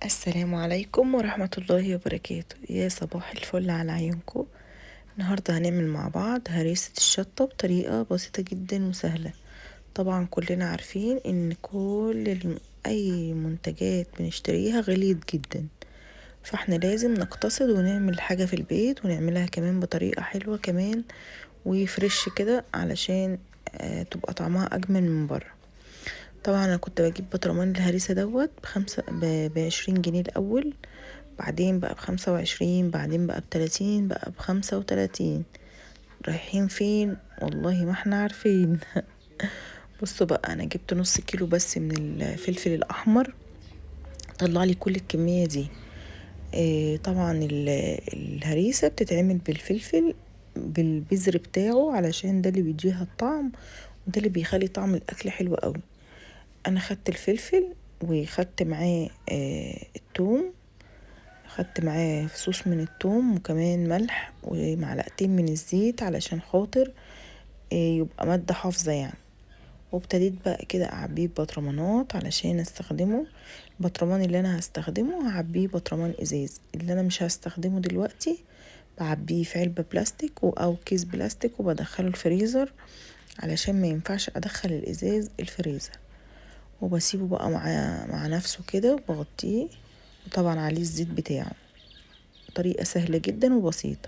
السلام عليكم ورحمة الله وبركاته. يا صباح الفل على عيونكم. النهاردة هنعمل مع بعض هريسة الشطة بطريقة بسيطة جدا وسهلة. طبعا كلنا عارفين ان اي منتجات بنشتريها غليت جدا، فاحنا لازم نقتصد ونعمل حاجة في البيت ونعملها كمان بطريقة حلوة كمان وفريش كده علشان تبقى طعمها اجمل من بره. طبعا انا كنت بجيب برطمان الهريسة دوت ب20 جنيه الاول، بعدين بقى ب25، بعدين بقى ب30، بقى ب35. رايحين فين؟ والله ما احنا عارفين. بصوا بقى، انا جبت نص كيلو بس من الفلفل الاحمر، طلع لي كل الكمية دي. طبعا الهريسة بتتعمل بالفلفل بالبذر بتاعه علشان ده اللي بيديها الطعم، وده اللي بيخلي طعم الاكل حلو قوي. انا خدت الفلفل وخدت معاه الثوم، خدت معاه فصوص من الثوم وكمان ملح ومعلقتين من الزيت علشان خاطر يبقى مادة حافظة يعني. وابتديت بقى كده اعبيه ببطرمانات علشان استخدمه. البطرمان اللي انا هستخدمه هعبيه بطرمان ازاز، اللي انا مش هستخدمه دلوقتي بعبيه في علبة بلاستيك او كيس بلاستيك وبدخله الفريزر، علشان ما ينفعش ادخل الازاز الفريزر. وبسيبه بقى مع نفسه كده وبغطيه، وطبعا عليه الزيت بتاعه. طريقة سهلة جدا وبسيطة.